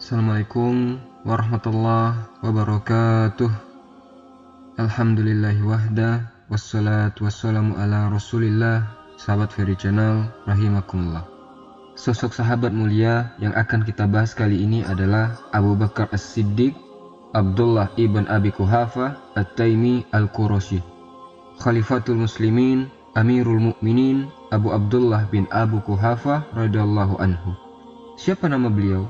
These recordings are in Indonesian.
Assalamualaikum warahmatullahi wabarakatuh. Alhamdulillahi wahda, wassalatu wassalamu ala rasulillah. Sahabat Ferry Channel, rahimakumullah. Sosok sahabat mulia yang akan kita bahas kali ini adalah Abu Bakar As-Siddiq Abdullah ibn Abi Quhafa At-Taimi Al-Qurashi, Khalifatul Muslimin, Amirul Mukminin, Abu Abdullah bin Abu Quhafa radhiyallahu anhu. Siapa nama beliau?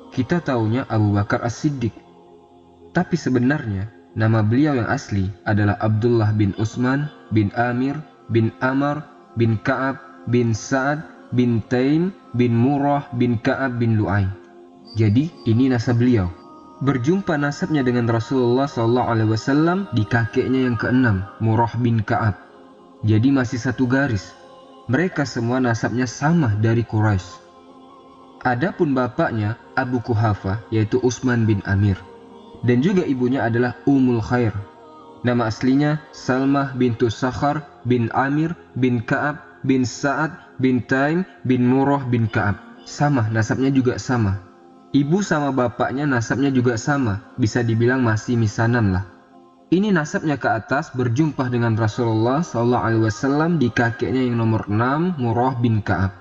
Kita taunya Abu Bakar As-Siddiq. Tapi sebenarnya nama beliau yang asli adalah Abdullah bin Utsman bin Amir bin Amr bin Ka'ab bin Sa'ad bin Taim bin Murrah bin Ka'ab bin Lu'ay. Jadi ini nasab beliau. Berjumpa nasabnya dengan Rasulullah SAW di kakeknya yang keenam, Murrah bin Ka'ab. Jadi masih satu garis. Mereka semua nasabnya sama dari Quraisy. Adapun bapaknya Abu Quhafa yaitu Utsman bin Amir, dan juga ibunya adalah Ummul Khair. Nama aslinya Salmah bintu Sakhar bin Amir bin Ka'ab bin Sa'ad bin Taim bin Murrah bin Ka'ab. Sama, nasabnya juga sama. Ibu sama bapaknya nasabnya juga sama, bisa dibilang masih misanan lah. Ini nasabnya ke atas berjumpa dengan Rasulullah SAW di kakeknya yang nomor 6, Murrah bin Ka'ab.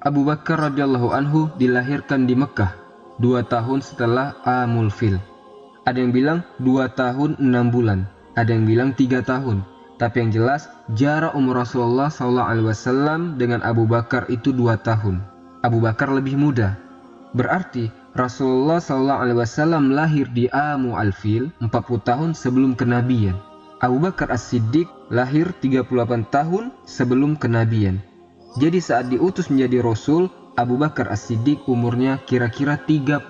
Abu Bakar radhiyallahu anhu dilahirkan di Mekah 2 tahun setelah Amul Fil. Ada yang bilang 2 tahun 6 bulan, ada yang bilang 3 tahun. Tapi yang jelas jarak umur Rasulullah SAW dengan Abu Bakar itu 2 tahun. Abu Bakar lebih muda. Berarti Rasulullah SAW lahir di Amul Fil 40 tahun sebelum kenabian. Abu Bakar As-Siddiq lahir 38 tahun sebelum kenabian. Jadi saat diutus menjadi Rasul, Abu Bakar As-Siddiq umurnya kira-kira 38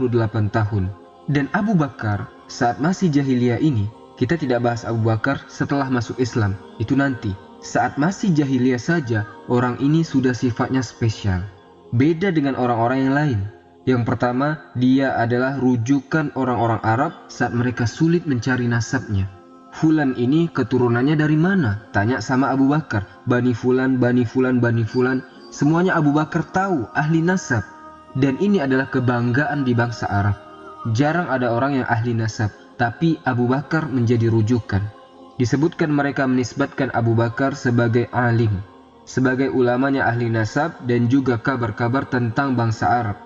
tahun. Dan Abu Bakar saat masih jahiliyah ini, kita tidak bahas Abu Bakar setelah masuk Islam, itu nanti. Saat masih jahiliyah saja, orang ini sudah sifatnya spesial. Beda dengan orang-orang yang lain. Yang pertama, dia adalah rujukan orang-orang Arab saat mereka sulit mencari nasabnya. Fulan ini keturunannya dari mana? Tanya sama Abu Bakar. Bani Fulan, Bani Fulan, Bani Fulan. Semuanya Abu Bakar tahu, ahli nasab. Dan ini adalah kebanggaan di bangsa Arab. Jarang ada orang yang ahli nasab, tapi Abu Bakar menjadi rujukan. Disebutkan mereka menisbatkan Abu Bakar sebagai alim, sebagai ulamanya ahli nasab dan juga kabar-kabar tentang bangsa Arab.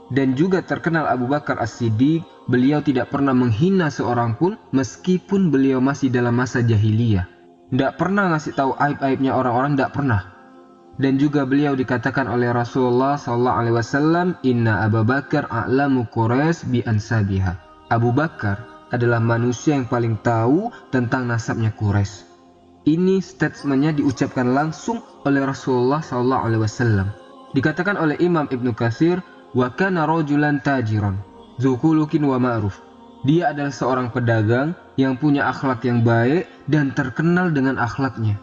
Dan juga terkenal Abu Bakar As-Siddiq, beliau tidak pernah menghina seorang pun meskipun beliau masih dalam masa jahiliyah. Tidak pernah ngasih tahu aib-aibnya orang-orang, tidak pernah. Dan juga beliau dikatakan oleh Rasulullah SAW, Inna Abu Bakar a'lamu Quraisy bi ansabiha. Abu Bakar adalah manusia yang paling tahu tentang nasabnya Quraisy. Ini statementnya diucapkan langsung oleh Rasulullah SAW. Dikatakan oleh Imam Ibnu Katsir, wa kana rajulan tajiran dzukulukin wa ma'ruf. Dia adalah seorang pedagang yang punya akhlak yang baik dan terkenal dengan akhlaknya.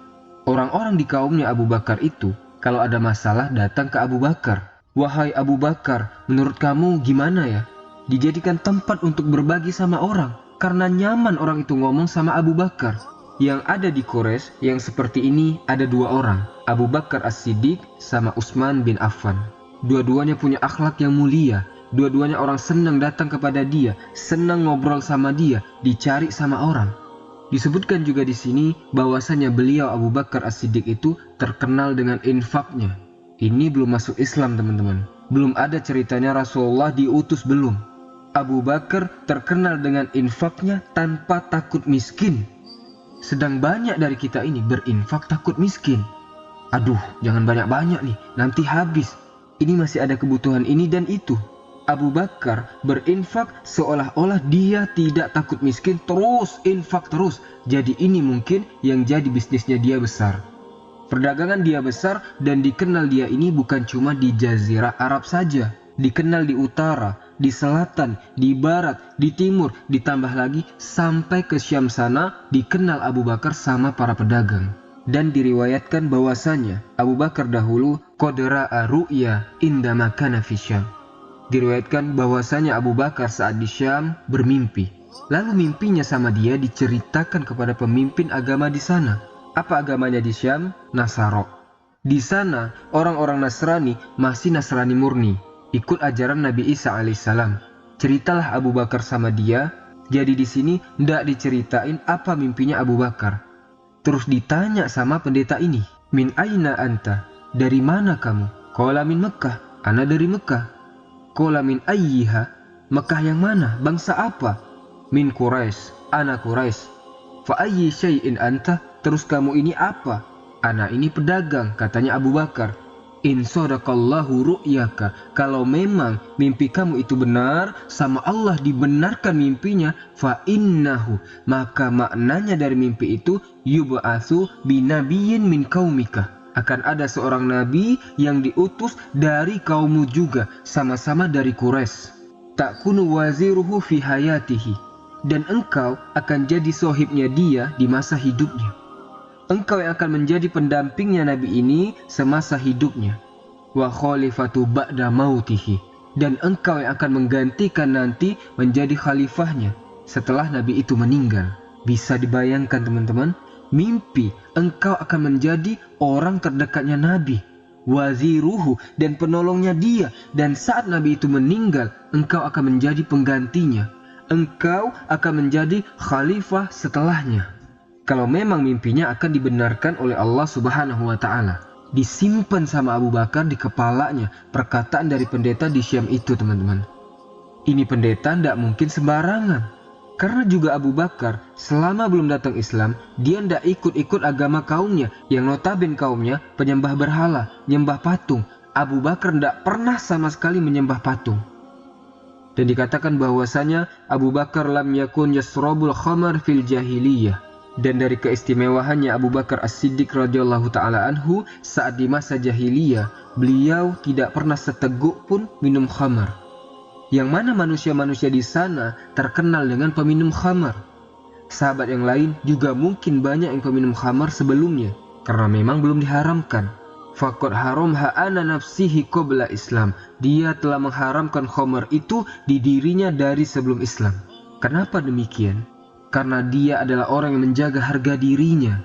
Orang-orang di kaumnya Abu Bakar itu kalau ada masalah datang ke Abu Bakar. Wahai Abu Bakar, menurut kamu gimana ya? Dijadikan tempat untuk berbagi sama orang karena nyaman orang itu ngomong sama Abu Bakar. Yang ada di Quraisy yang seperti ini ada 2 orang, Abu Bakar As-Siddiq sama Utsman bin Affan. Dua-duanya punya akhlak yang mulia. Dua-duanya orang senang datang kepada dia, senang ngobrol sama dia, dicari sama orang. Disebutkan juga di sini bahwasanya beliau Abu Bakar As-Siddiq itu terkenal dengan infaknya. Ini belum masuk Islam, teman-teman. Belum ada ceritanya Rasulullah diutus, belum. Abu Bakar terkenal dengan infaknya tanpa takut miskin. Sedang banyak dari kita ini berinfak takut miskin. Aduh, jangan banyak-banyak nih, nanti habis. Ini masih ada kebutuhan ini dan itu. Abu Bakar berinfak seolah-olah dia tidak takut miskin, terus infak terus. Jadi ini mungkin yang jadi bisnisnya dia besar. Perdagangan dia besar dan dikenal dia ini bukan cuma di Jazirah Arab saja. Dikenal di utara, di selatan, di barat, di timur, ditambah lagi sampai ke Syam sana dikenal Abu Bakar sama para pedagang. Dan diriwayatkan bahwasanya Abu Bakar dahulu qad ra'a ru'ya indama kana fi Syam. Diriwayatkan bahwasanya Abu Bakar saat di Syam bermimpi. Lalu mimpinya sama dia diceritakan kepada pemimpin agama di sana. Apa agamanya di Syam? Nasara. Di sana orang-orang Nasrani masih Nasrani murni, ikut ajaran Nabi Isa alaihissalam. Ceritalah Abu Bakar sama dia. Jadi di sini ndak diceritain apa mimpinya Abu Bakar. Terus ditanya sama pendeta ini, min aina anta? Dari mana kamu? Qala min Mekkah. Ana dari Mekkah. Qala min ayyiha? Mekkah yang mana? Bangsa apa? Min Quraisy. Ana Quraisy. Fa ayyi syai'in anta? Terus kamu ini apa? Ana ini pedagang, katanya Abu Bakar. In sadaqallahu ru'yaka, kalau memang mimpi kamu itu benar, sama Allah dibenarkan mimpinya, fa innahu, maka maknanya dari mimpi itu yub'atsu binabiyyin min qaumika, akan ada seorang nabi yang diutus dari kaummu juga, sama-sama dari Quraisy. Takunu waziruhu fi hayatihi, dan engkau akan jadi sohibnya dia di masa hidupnya. Engkau yang akan menjadi pendampingnya Nabi ini semasa hidupnya. Wa khalifatu ba'da mautihi, dan engkau yang akan menggantikan nanti menjadi khalifahnya setelah Nabi itu meninggal. Bisa dibayangkan teman-teman, mimpi engkau akan menjadi orang terdekatnya Nabi, waziruhu, dan penolongnya dia, dan saat Nabi itu meninggal, engkau akan menjadi penggantinya. Engkau akan menjadi khalifah setelahnya. Kalau memang mimpinya akan dibenarkan oleh Allah Subhanahu wa Ta'ala. Disimpan sama Abu Bakar di kepalanya perkataan dari pendeta di Syam itu, teman-teman. Ini pendeta tidak mungkin sembarangan. Karena juga Abu Bakar selama belum datang Islam, dia tidak ikut-ikut agama kaumnya yang notabene kaumnya penyembah berhala, nyembah patung. Abu Bakar tidak pernah sama sekali menyembah patung. Dan dikatakan bahwasanya Abu Bakar lam yakun yasrabul khamar fil jahiliyah. Dan dari keistimewaannya Abu Bakar As-Siddiq radhiyallahu ta'ala anhu, saat di masa jahiliyah, beliau tidak pernah seteguk pun minum khamar. Yang mana manusia-manusia di sana terkenal dengan peminum khamar. Sahabat yang lain juga mungkin banyak yang peminum khamar sebelumnya, karena memang belum diharamkan. Faqad haramha ana nafsihi qabla Islam. Dia telah mengharamkan khamar itu di dirinya dari sebelum Islam. Kenapa demikian? Karena dia adalah orang yang menjaga harga dirinya.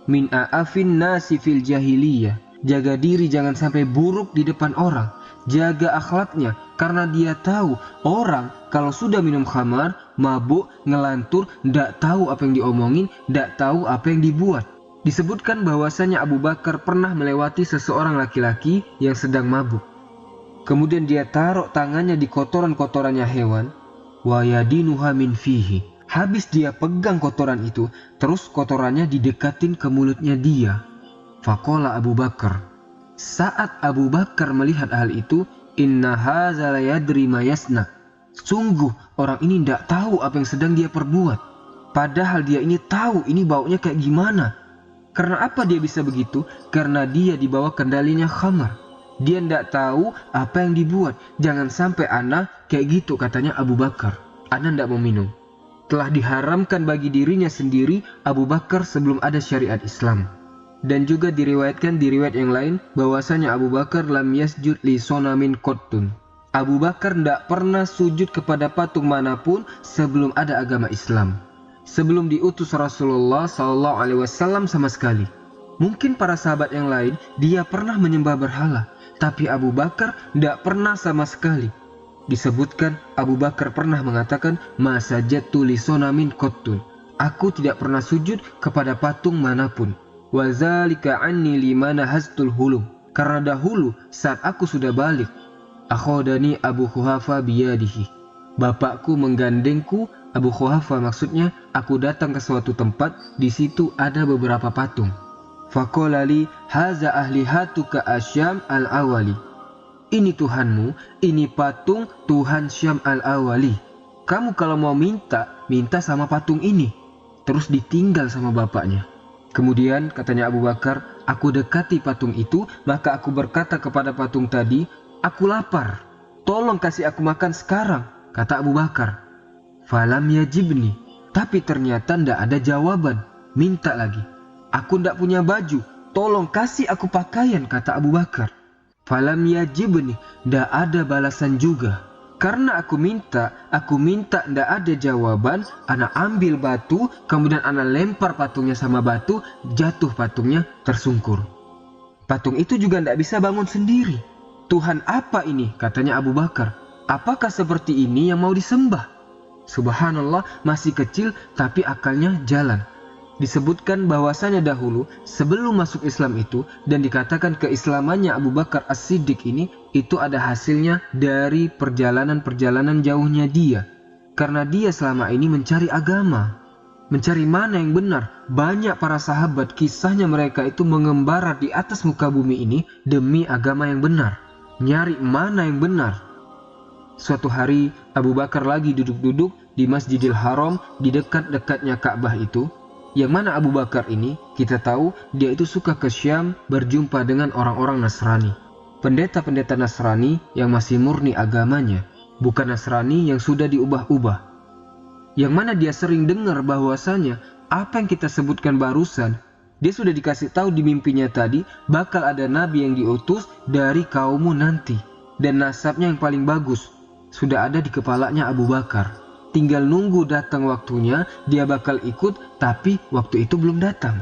Min a'afin nasi fil jahiliyah. Jaga diri jangan sampai buruk di depan orang. Jaga akhlaknya, karena dia tahu orang kalau sudah minum khamar, mabuk, ngelantur, ndak tahu apa yang diomongin, ndak tahu apa yang dibuat. Disebutkan bahwasanya Abu Bakar pernah melewati seseorang laki-laki yang sedang mabuk. Kemudian dia taruh tangannya di kotoran-kotorannya hewan. Wa yadinuha min fihi. Habis dia pegang kotoran itu, terus kotorannya didekatin ke mulutnya dia. Faqala Abu Bakar. Saat Abu Bakar melihat hal itu, inna hadza la yadri ma yasna. Sungguh orang ini tidak tahu apa yang sedang dia perbuat. Padahal dia ini tahu ini baunya kayak gimana. Karena apa dia bisa begitu? Karena dia di bawah kendalinya khamar. Dia tidak tahu apa yang dibuat. Jangan sampai ana kayak gitu, katanya Abu Bakar. Ana tidak mau minum. Telah diharamkan bagi dirinya sendiri Abu Bakar sebelum ada syariat Islam. Dan juga diriwayatkan di riwayat yang lain bahwasanya Abu Bakar lam yasjud li sonamin qattun. Abu Bakar tidak pernah sujud kepada patung manapun sebelum ada agama Islam. Sebelum diutus Rasulullah SAW sama sekali. Mungkin para sahabat yang lain dia pernah menyembah berhala, tapi Abu Bakar tidak pernah sama sekali. Disebutkan Abu Bakar pernah mengatakan, ma sajadtu li sonamin qattun. Aku tidak pernah sujud kepada patung manapun. Wa zalika anni limana hastul hulum. Karena dahulu saat aku sudah balik, akhodani Abu Quhafa biyadihi. Bapakku menggandengku, Abu Quhafa maksudnya, aku datang ke suatu tempat, di situ ada beberapa patung. Faqala li haza ahlihatuka asyam al-awali. Ini Tuhanmu, ini patung Tuhan Syam al-Awali. Kamu kalau mau minta, minta sama patung ini. Terus ditinggal sama bapaknya. Kemudian katanya Abu Bakar, aku dekati patung itu, maka aku berkata kepada patung tadi, aku lapar, tolong kasih aku makan sekarang, kata Abu Bakar. Falam yajibni, tapi ternyata ndak ada jawaban, minta lagi. Aku ndak punya baju, tolong kasih aku pakaian, kata Abu Bakar. Falam yajibni, ndak ada balasan juga. Karena aku minta ndak ada jawaban, ana ambil batu, kemudian ana lempar patungnya sama batu, jatuh patungnya tersungkur. Patung itu juga ndak bisa bangun sendiri. Tuhan apa ini? Katanya Abu Bakar. Apakah seperti ini yang mau disembah? Subhanallah, masih kecil tapi akalnya jalan. Disebutkan bahwasanya dahulu sebelum masuk Islam itu dan dikatakan keislamannya Abu Bakar As-Siddiq ini itu ada hasilnya dari perjalanan-perjalanan jauhnya dia. Karena dia selama ini mencari agama, mencari mana yang benar. Banyak para sahabat kisahnya mereka itu mengembara di atas muka bumi ini demi agama yang benar, nyari mana yang benar. Suatu hari Abu Bakar lagi duduk-duduk di Masjidil Haram di dekat-dekatnya Ka'bah itu. Yang mana Abu Bakar ini, kita tahu dia itu suka ke Syam berjumpa dengan orang-orang Nasrani. Pendeta-pendeta Nasrani yang masih murni agamanya, bukan Nasrani yang sudah diubah-ubah. Yang mana dia sering dengar bahwasanya apa yang kita sebutkan barusan, dia sudah dikasih tahu di mimpinya tadi bakal ada nabi yang diutus dari kaummu nanti. Dan nasabnya yang paling bagus sudah ada di kepalanya Abu Bakar. Tinggal nunggu datang waktunya, dia bakal ikut, tapi waktu itu belum datang.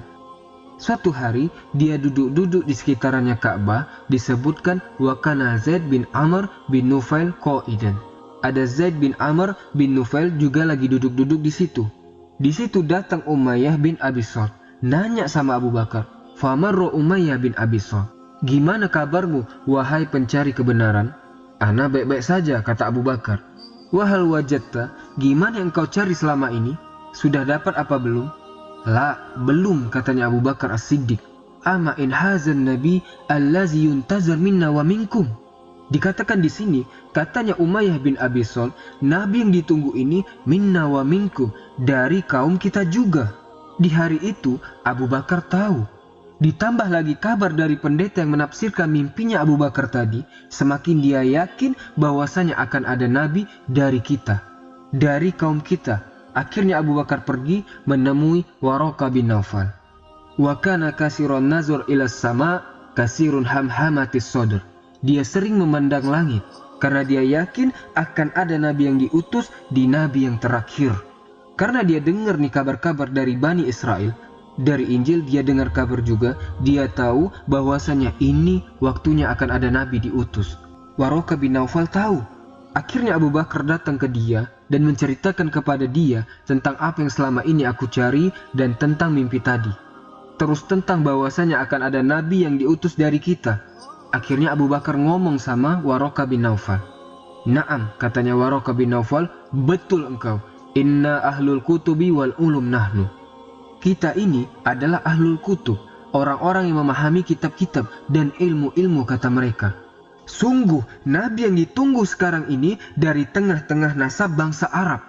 Suatu hari, dia duduk-duduk di sekitarannya Ka'bah, disebutkan wakana Zaid bin Amr bin Nufail qa'idan. Ada Zaid bin Amr bin Nufail juga lagi duduk-duduk di situ. Di situ datang Umayyah bin Abi Salt, nanya sama Abu Bakar, "Famarra Umayyah bin Abi Salt, gimana kabarmu, wahai pencari kebenaran?" "Ana baik-baik saja," kata Abu Bakar. "Wahal wajatta, gimana yang kau cari selama ini? Sudah dapat apa belum?" "La, belum," katanya Abu Bakar As-Siddiq. "Ama in hazan nabi allazi yuntazar minna wa minkum." Dikatakan di sini, katanya Umayyah bin Abi Salt, nabi yang ditunggu ini minna wa minkum, dari kaum kita juga. Di hari itu Abu Bakar tahu. Ditambah lagi kabar dari pendeta yang menafsirkan mimpinya Abu Bakar tadi, semakin dia yakin bahwasanya akan ada nabi dari kita, dari kaum kita. Akhirnya Abu Bakar pergi menemui Waraqah bin Naufal. Wa kana kasirun nazar ila sama, kasirun hamhamatis sadr. Dia sering memandang langit karena dia yakin akan ada nabi yang diutus di nabi yang terakhir. Karena dia dengar nih kabar-kabar dari Bani Israel. Dari Injil dia dengar kabar juga, dia tahu bahwasanya ini waktunya akan ada nabi diutus. Waraqah bin Naufal tahu. Akhirnya Abu Bakar datang ke dia dan menceritakan kepada dia tentang apa yang selama ini aku cari dan tentang mimpi tadi. Terus tentang bahwasanya akan ada nabi yang diutus dari kita. Akhirnya Abu Bakar ngomong sama Waraqah bin Naufal. "Naam," katanya Waraqah bin Naufal, "betul engkau. Inna ahlul kutubi wal ulum nahnu." Kita ini adalah ahlul kutub, orang-orang yang memahami kitab-kitab dan ilmu-ilmu, kata mereka. Sungguh, nabi yang ditunggu sekarang ini dari tengah-tengah nasab bangsa Arab.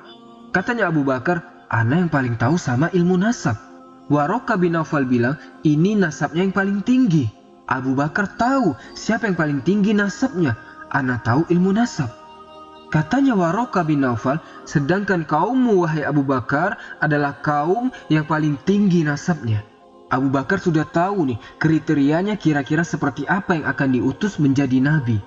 Katanya Abu Bakar, "Ana yang paling tahu sama ilmu nasab." Waraqah bin Naufal bilang, "Ini nasabnya yang paling tinggi." Abu Bakar tahu siapa yang paling tinggi nasabnya. "Ana tahu ilmu nasab." Katanya Waraqah bin Naufal, "Sedangkan kaummu wahai Abu Bakar adalah kaum yang paling tinggi nasabnya." Abu Bakar sudah tahu nih kriterianya kira-kira seperti apa yang akan diutus menjadi nabi.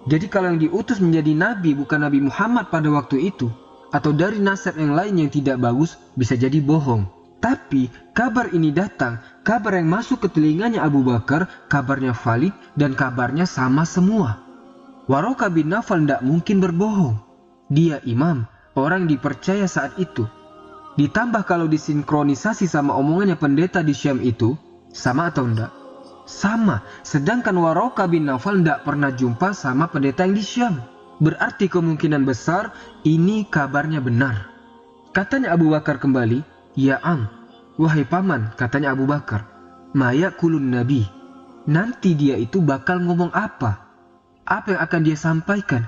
Jadi kalau yang diutus menjadi nabi bukan Nabi Muhammad pada waktu itu, atau dari nasab yang lain yang tidak bagus, bisa jadi bohong. Tapi kabar ini datang, kabar yang masuk ke telinganya Abu Bakar, kabarnya valid dan kabarnya sama semua. Waraqah bin Naufal tidak mungkin berbohong. Dia imam, orang dipercaya saat itu. Ditambah kalau disinkronisasi sama omongannya pendeta di Syam itu, sama atau enggak? Sama, sedangkan Waraqah bin Naufal tidak pernah jumpa sama pendeta yang di Syam. Berarti kemungkinan besar ini kabarnya benar. Katanya Abu Bakar kembali, "Ya am, wahai paman," katanya Abu Bakar, "ma yaqulun nabi." Nanti dia itu bakal ngomong apa? Apa yang akan dia sampaikan?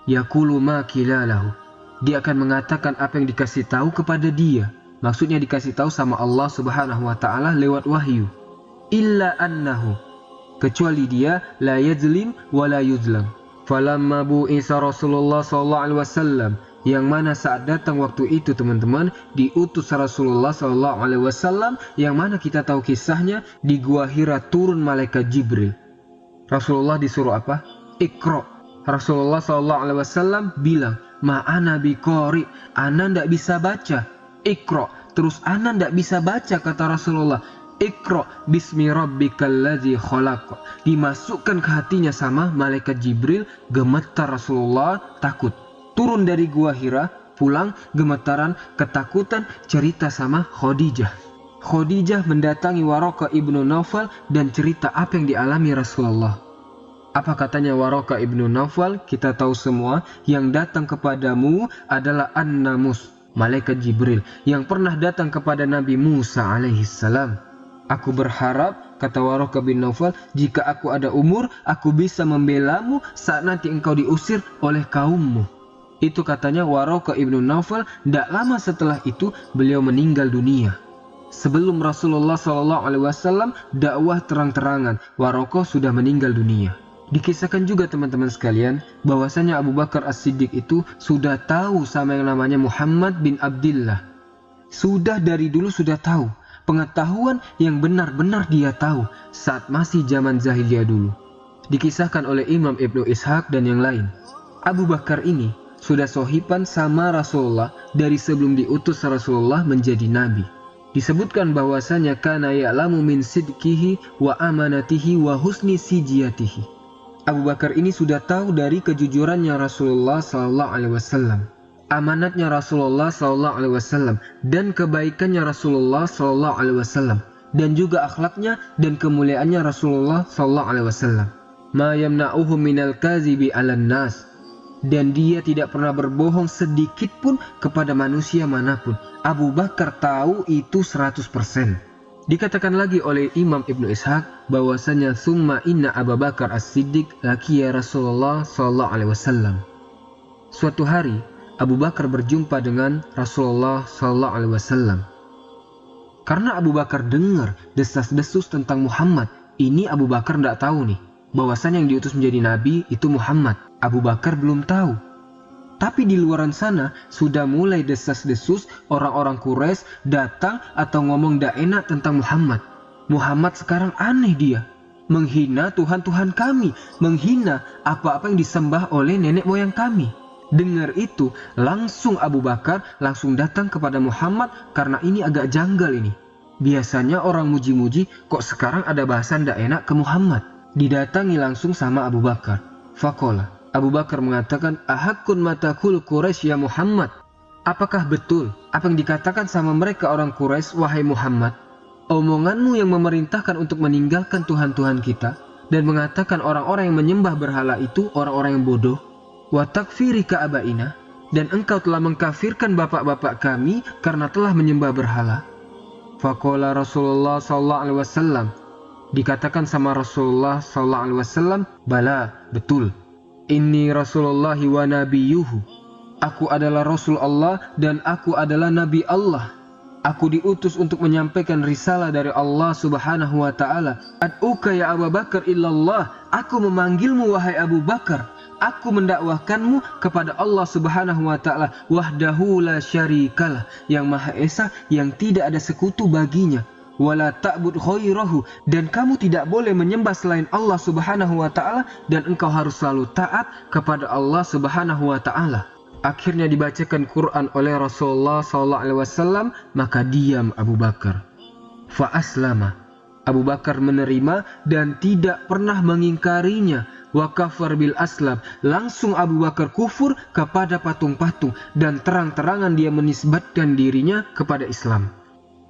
Yaqulu ma kilalahu. Dia akan mengatakan apa yang dikasih tahu kepada dia. Maksudnya dikasih tahu sama Allah Subhanahu wa taala lewat wahyu. Illa annahu, kecuali dia la yadzlim wa la yuzlam. Falamma bu'isa Rasulullah sallallahu alaihi wasallam, yang mana saat datang waktu itu teman-teman diutus Rasulullah sallallahu alaihi wasallam, yang mana kita tahu kisahnya di Gua Hira turun malaikat Jibril. Rasulullah disuruh apa? Iqra. Rasulullah SAW bilang, "Ma'ana biqari, ana ndak bisa baca." Iqra. Terus ana ndak bisa baca, kata Rasulullah. Iqra bismi rabbikal ladzi khalaq. Dimasukkan ke hatinya sama malaikat Jibril, gemetar Rasulullah, takut. Turun dari gua Hira, pulang gemetaran, ketakutan, cerita sama Khadijah. Khadijah mendatangi Waraqah ibnu Naufal dan cerita apa yang dialami Rasulullah. Apa katanya Waraqah ibnu Naufal? Kita tahu semua, yang datang kepadamu adalah An-Namus, malaikat Jibril, yang pernah datang kepada Nabi Musa alaihissalam. Aku berharap, kata Waraqah bin Naufal, jika aku ada umur, aku bisa membelamu saat nanti engkau diusir oleh kaummu. Itu katanya Waraqah ibnu Naufal. Tidak lama setelah itu beliau meninggal dunia. Sebelum Rasulullah SAW dakwah terang-terangan, Waraqah sudah meninggal dunia. Dikisahkan juga teman-teman sekalian, bahwasanya Abu Bakar As-Siddiq itu sudah tahu sama yang namanya Muhammad bin Abdillah. Sudah dari dulu sudah tahu. Pengetahuan yang benar-benar dia tahu saat masih zaman jahiliyah dulu. Dikisahkan oleh Imam Ibnu Ishaq dan yang lain. Abu Bakar ini sudah sohiban sama Rasulullah dari sebelum diutus Rasulullah menjadi nabi. Disebutkan bahwasanya kana ya'lamu min sidqihi wa amanatihi wa husni sijiyatihi. Abu Bakar ini sudah tahu dari kejujurannya Rasulullah SAW, amanatnya Rasulullah SAW, dan kebaikannya Rasulullah SAW, dan juga akhlaknya dan kemuliaannya Rasulullah SAW. Ma yamna'uhu minal kazibi 'alan nas. Dan dia tidak pernah berbohong sedikit pun kepada manusia manapun. Abu Bakar tahu itu 100%. Dikatakan lagi oleh Imam Ibnu Ishaq bahwasanya summa inna Abu Bakar As-Siddiq laqiya Rasulullah SAW. Suatu hari Abu Bakar berjumpa dengan Rasulullah SAW. Karena Abu Bakar dengar desas-desus tentang Muhammad, ini Abu Bakar tidak tahu nih bahwasanya yang diutus menjadi nabi itu Muhammad. Abu Bakar belum tahu. Tapi di luaran sana sudah mulai desas-desus orang-orang Quraisy datang atau ngomong tidak enak tentang Muhammad. Muhammad sekarang aneh dia. Menghina Tuhan-Tuhan kami. Menghina apa-apa yang disembah oleh nenek moyang kami. Dengar itu langsung Abu Bakar langsung datang kepada Muhammad karena ini agak janggal ini. Biasanya orang muji-muji, kok sekarang ada bahasan tidak enak ke Muhammad. Didatangi langsung sama Abu Bakar. Faqala. Abu Bakar mengatakan, ahakun matakul Quraisy ya Muhammad. Apakah betul apa yang dikatakan sama mereka orang Quraisy, wahai Muhammad? Omonganmu yang memerintahkan untuk meninggalkan Tuhan-Tuhan kita dan mengatakan orang-orang yang menyembah berhala itu orang-orang yang bodoh. Wa takfirika abaina, dan engkau telah mengkafirkan bapak-bapak kami karena telah menyembah berhala. Faqala Rasulullah SAW. Dikatakan sama Rasulullah SAW, bala, betul. Inni Rasulullahi wa nabiyuhu. Aku adalah Rasul Allah dan aku adalah Nabi Allah. Aku diutus untuk menyampaikan risalah dari Allah Subhanahu wa ta'ala. Ad'uka ya Abu Bakar illallah. Aku memanggilmu wahai Abu Bakar. Aku mendakwahkanmu kepada Allah Subhanahu wa ta'ala. Wahdahu la syarikalah. Yang Maha Esa, yang tidak ada sekutu baginya. Wala ta'bud khairahu, dan kamu tidak boleh menyembah selain Allah Subhanahu wa ta'ala, dan engkau harus selalu taat kepada Allah Subhanahu wa ta'ala. Akhirnya dibacakan Quran oleh Rasulullah SAW, maka diam Abu Bakar. Fa aslama. Abu Bakar menerima dan tidak pernah mengingkarinya. Wa kafar bil aslam. Langsung Abu Bakar kufur kepada patung-patung dan terang-terangan dia menisbatkan dirinya kepada Islam.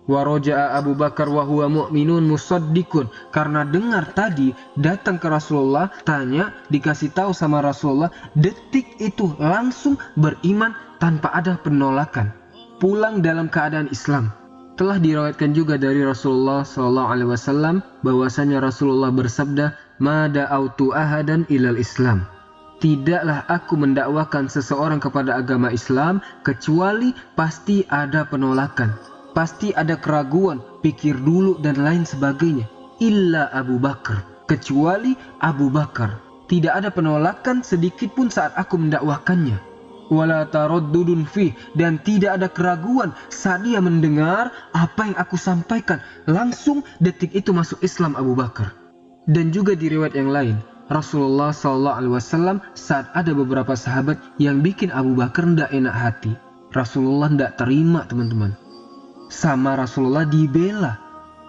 Wa roja'a Abu Bakar wa huwa mu'minun musaddiqun. Karena dengar tadi datang ke Rasulullah, tanya, dikasih tahu sama Rasulullah, detik itu langsung beriman tanpa ada penolakan. Pulang dalam keadaan Islam. Telah diriwayatkan juga dari Rasulullah SAW bahwasanya Rasulullah bersabda, "Ma da'autu ahadan ilal Islam." Tidaklah aku mendakwakan seseorang kepada agama Islam kecuali pasti ada penolakan. Pasti ada keraguan, pikir dulu dan lain sebagainya. Illa Abu Bakar, kecuali Abu Bakar. Tidak ada penolakan sedikit pun saat aku mendakwakannya. Wala taraddudun fi, dan tidak ada keraguan saat dia mendengar apa yang aku sampaikan. Langsung detik itu masuk Islam Abu Bakar. Dan juga di riwayat yang lain, Rasulullah SAW saat ada beberapa sahabat yang bikin Abu Bakar tidak enak hati, Rasulullah tidak terima teman-teman. Sama Rasulullah dibela.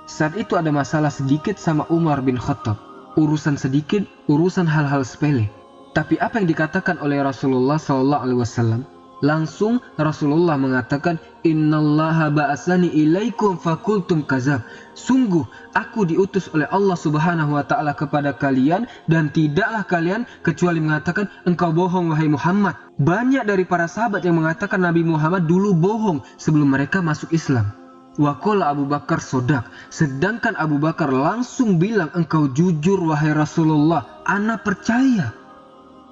Saat itu ada masalah sedikit sama Umar bin Khattab. Urusan sedikit, urusan hal-hal sepele. Tapi apa yang dikatakan oleh Rasulullah SAW? Langsung Rasulullah mengatakan, Innallaha ba'asani ilaikum fakultum kazab. Sungguh aku diutus oleh Allah Subhanahu wa Ta'ala kepada kalian, dan tidaklah kalian kecuali mengatakan engkau bohong wahai Muhammad. Banyak dari para sahabat yang mengatakan Nabi Muhammad dulu bohong sebelum mereka masuk Islam. Wa qala Abu Bakar sodak. Sedangkan Abu Bakar langsung bilang, engkau jujur wahai Rasulullah, ana percaya.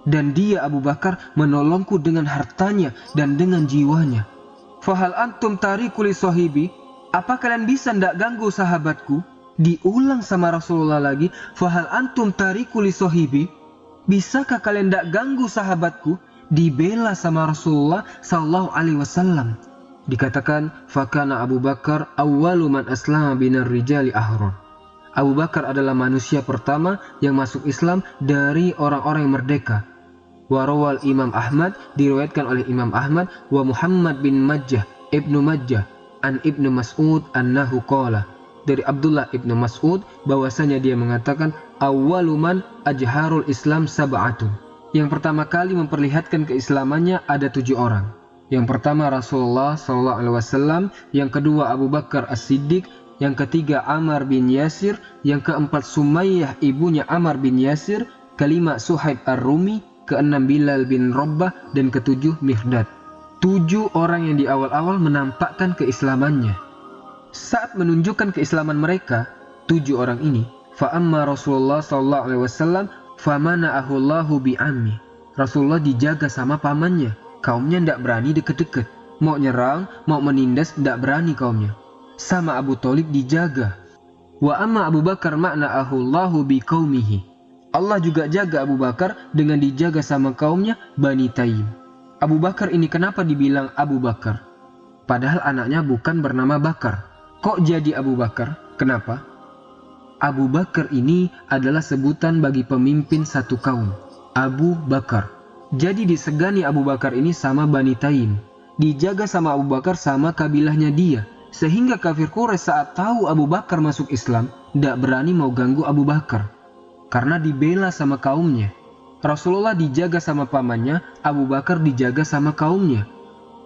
Dan dia Abu Bakar menolongku dengan hartanya dan dengan jiwanya. Fahal antum tariku li sahibi? Apa kalian bisa ndak ganggu sahabatku? Diulang sama Rasulullah lagi, fahal antum tariku li sahibi? Bisakah kalian ndak ganggu sahabatku? Dibela sama Rasulullah sallallahu alaihi wasallam. Dikatakan, fakana Abu Bakar awwalu man aslama binar rijali ahron. Abu Bakar adalah manusia pertama yang masuk Islam dari orang-orang yang merdeka. Warawal Imam Ahmad, diriwayatkan oleh Imam Ahmad, wa Muhammad bin Majah Ibnu Majah an Ibnu Mas'ud annahu qala, dari Abdullah Ibnu Mas'ud bahwasanya dia mengatakan, awwaluman ajharul Islam sab'atun. Yang pertama kali memperlihatkan keislamannya ada 7 orang. Yang pertama Rasulullah SAW, yang kedua Abu Bakar As-Siddiq, yang ketiga Ammar bin Yasir, yang keempat Sumayyah ibunya Ammar bin Yasir, kelima Suhaib Ar-Rumi, keenam Bilal bin Rabbah, dan ketujuh Mihdad. 7 orang yang di awal-awal menampakkan keislamannya. Saat menunjukkan keislaman mereka, 7 orang ini, fa'amma Rasulullah SAW famana'ahu Allahu bi'ammi. Rasulullah dijaga sama pamannya. Kaumnya ndak berani deket-deket. Mau nyerang, mau menindas, ndak berani kaumnya. Sama Abu Thalib dijaga. Wa amma Abu Bakar ma'na'ahu Allahu biqaumihi. Allah juga jaga Abu Bakar dengan dijaga sama kaumnya Bani Taim. Abu Bakar ini kenapa dibilang Abu Bakar? Padahal anaknya bukan bernama Bakar. Kok jadi Abu Bakar? Kenapa? Abu Bakar ini adalah sebutan bagi pemimpin satu kaum. Abu Bakar. Jadi disegani Abu Bakar ini sama Bani Taim. Dijaga sama Abu Bakar sama kabilahnya dia. Sehingga kafir Quraisy saat tahu Abu Bakar masuk Islam, tidak berani mau ganggu Abu Bakar. Karena dibela sama kaumnya. Rasulullah dijaga sama pamannya, Abu Bakar dijaga sama kaumnya.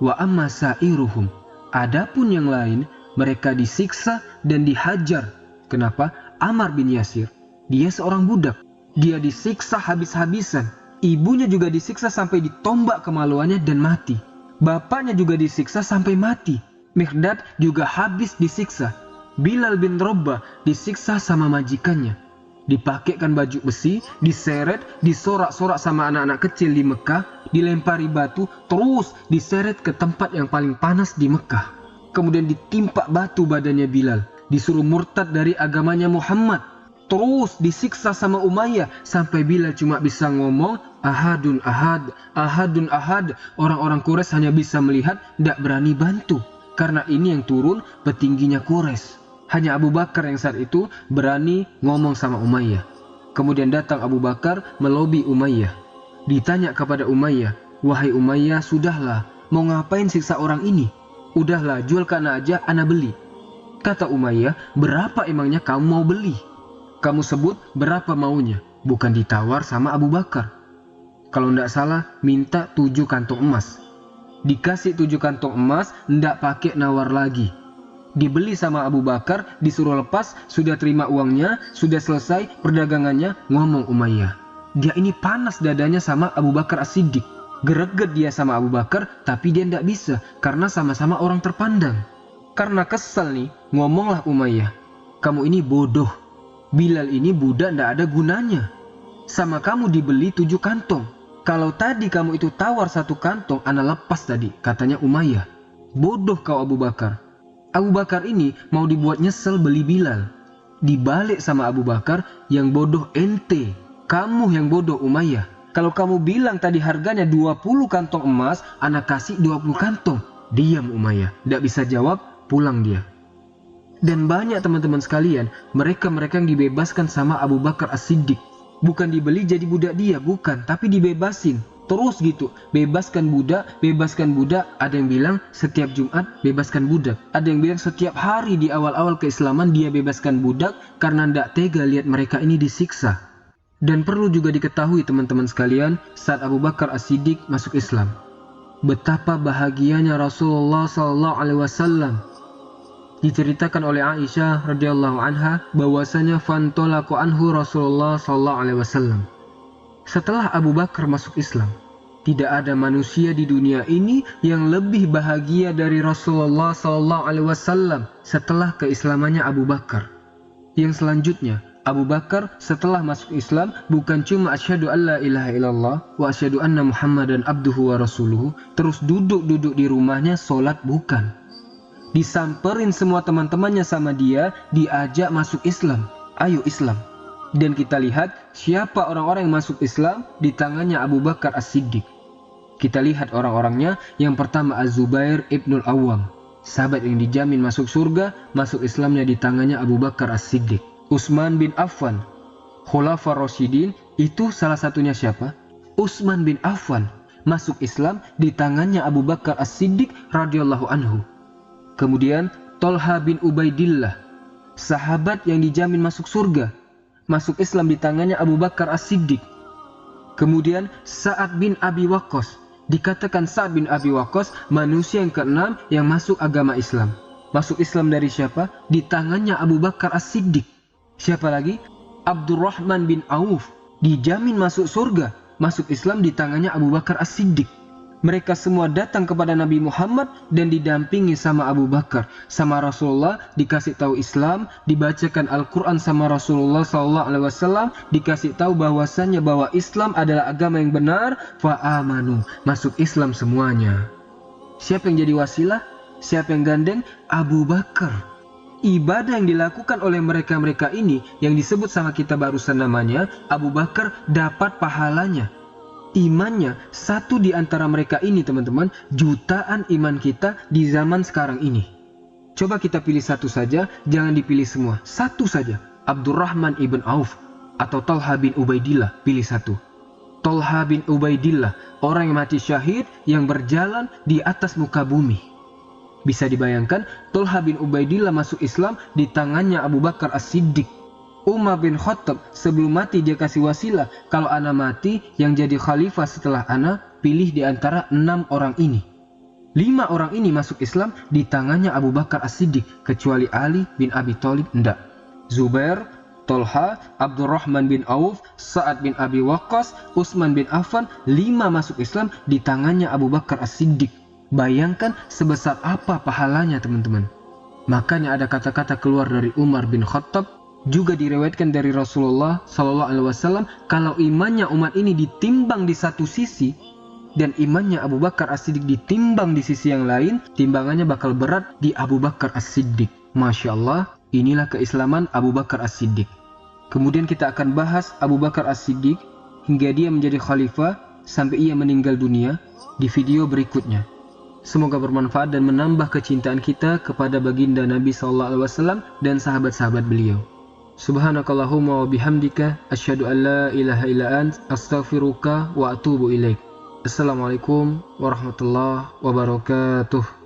Wa amma sa'iruhum. Adapun yang lain, mereka disiksa dan dihajar. Kenapa? Ammar bin Yasir, dia seorang budak. Dia disiksa habis-habisan. Ibunya juga disiksa sampai ditombak kemaluannya dan mati. Bapaknya juga disiksa sampai mati. Mihdad juga habis disiksa. Bilal bin Rabbah disiksa sama majikannya. Dipakaikan baju besi, diseret, disorak-sorak sama anak-anak kecil di Mekah, dilempari batu, terus diseret ke tempat yang paling panas di Mekah. Kemudian ditimpa batu badannya Bilal, disuruh murtad dari agamanya Muhammad. Terus disiksa sama Umayyah sampai Bilal cuma bisa ngomong ahadun ahad, ahadun ahad. Orang-orang Quraisy hanya bisa melihat, tidak berani bantu. Karena ini yang turun petingginya Quraisy. Hanya Abu Bakar yang saat itu berani ngomong sama Umayyah. Kemudian datang Abu Bakar melobi Umayyah. Ditanya kepada Umayyah, wahai Umayyah, sudahlah, mau ngapain siksa orang ini? Udahlah, jual ke ana aja, ana beli. Kata Umayyah, berapa emangnya kamu mau beli? Kamu sebut berapa maunya, bukan ditawar sama Abu Bakar. Kalau tidak salah, minta 7 kantong emas. Dikasih 7 kantong emas, tidak pakai nawar lagi. Dibeli sama Abu Bakar, disuruh lepas, sudah terima uangnya, sudah selesai perdagangannya, ngomong Umayyah. Dia ini panas dadanya sama Abu Bakar As-Siddiq. Greget dia sama Abu Bakar, tapi dia tidak bisa, karena sama-sama orang terpandang. Karena kesel nih, ngomonglah Umayyah, kamu ini bodoh. Bilal ini budak tidak ada gunanya. Sama kamu dibeli 7 kantong. Kalau tadi kamu itu tawar 1 kantong, ana lepas tadi, katanya Umayyah. Bodoh kau Abu Bakar. Abu Bakar ini mau dibuat nyesel beli Bilal. Dibalik sama Abu Bakar, yang bodoh ente. Kamu yang bodoh Umayyah. Kalau kamu bilang tadi harganya 20 kantong emas, ana kasih 20 kantong. Diam Umayyah, tidak bisa jawab, pulang dia. Dan banyak teman-teman sekalian, mereka-mereka yang dibebaskan sama Abu Bakar As-Siddiq. Bukan dibeli jadi budak dia, bukan, tapi dibebasin. terus gitu, bebaskan budak. Ada yang bilang setiap Jumat bebaskan budak, ada yang bilang setiap hari di awal-awal keislaman dia bebaskan budak karena tidak tega lihat mereka ini disiksa. Dan perlu juga diketahui teman-teman sekalian, saat Abu Bakar As-Siddiq masuk Islam, betapa bahagianya Rasulullah SAW. Diceritakan oleh Aisyah radhiyallahu anha bahwasanya fantolaqu anhu Rasulullah SAW. Setelah Abu Bakar masuk Islam, tidak ada manusia di dunia ini yang lebih bahagia dari Rasulullah SAW setelah keislamannya Abu Bakar. Yang selanjutnya, Abu Bakar setelah masuk Islam bukan cuma asyhadu alla ilaha illallah wa asyhadu anna Muhammadan abduhu wa rasuluhu, terus duduk-duduk di rumahnya sholat, bukan. Disamperin semua teman-temannya sama dia, diajak masuk Islam. Ayo Islam. Dan kita lihat siapa orang-orang yang masuk Islam di tangannya Abu Bakar As-Siddiq. Kita lihat orang-orangnya. Yang pertama Az-Zubair ibnul Awwam, sahabat yang dijamin masuk surga, masuk Islamnya di tangannya Abu Bakar As-Siddiq. Utsman bin Affan, Khulafaur Rasyidin, itu salah satunya siapa? Utsman bin Affan masuk Islam di tangannya Abu Bakar As-Siddiq radhiyallahu anhu. Kemudian Thalha bin Ubaidillah, sahabat yang dijamin masuk surga, masuk Islam di tangannya Abu Bakar As-Siddiq. Kemudian Sa'ad bin Abi Waqqas, dikatakan Sa'ad bin Abi Waqqas manusia yang keenam yang masuk agama Islam. Masuk Islam dari siapa? Di tangannya Abu Bakar As-Siddiq. Siapa lagi? Abdurrahman bin Auf, dijamin masuk surga, masuk Islam di tangannya Abu Bakar As-Siddiq. Mereka semua datang kepada Nabi Muhammad dan didampingi sama Abu Bakar, sama Rasulullah, dikasih tahu Islam, dibacakan Al-Quran sama Rasulullah SAW, dikasih tahu bahwasannya bahwa Islam adalah agama yang benar, fa'amanu, masuk Islam semuanya. Siapa yang jadi wasilah? Siapa yang gandeng? Abu Bakar. Ibadah yang dilakukan oleh mereka-mereka ini yang disebut sama kita barusan namanya Abu Bakar dapat pahalanya. Imannya satu di antara mereka ini teman-teman, jutaan iman kita di zaman sekarang ini. Coba kita pilih satu saja, jangan dipilih semua. Satu saja, Abdurrahman ibn Auf atau Thalha bin Ubaidillah, pilih satu. Thalha bin Ubaidillah, orang yang mati syahid yang berjalan di atas muka bumi. Bisa dibayangkan, Thalha bin Ubaidillah masuk Islam di tangannya Abu Bakar As-Siddiq. Umar bin Khattab sebelum mati dia kasih wasilah, kalau ana mati yang jadi khalifah setelah ana pilih di antara 6 orang ini. 5 orang ini masuk Islam di tangannya Abu Bakar As-Siddiq, kecuali Ali bin Abi Thalib enggak. Zubair, Thalha, Abdurrahman bin Auf, Sa'ad bin Abi Waqqas, Utsman bin Affan, 5 masuk Islam di tangannya Abu Bakar As-Siddiq. Bayangkan sebesar apa pahalanya teman-teman. Makanya ada kata-kata keluar dari Umar bin Khattab, juga direwetkan dari Rasulullah SAW, kalau imannya umat ini ditimbang di satu sisi dan imannya Abu Bakar As-Siddiq ditimbang di sisi yang lain, timbangannya bakal berat di Abu Bakar As-Siddiq. Masya Allah, inilah keislaman Abu Bakar As-Siddiq. Kemudian kita akan bahas Abu Bakar As-Siddiq hingga dia menjadi khalifah sampai ia meninggal dunia di video berikutnya. Semoga bermanfaat dan menambah kecintaan kita kepada baginda Nabi SAW dan sahabat-sahabat beliau. Subhanakallahumma wa bihamdika asyhadu an la ilaha illa ant astaghfiruka wa atubu ilaik. Assalamualaikum warahmatullahi wabarakatuh.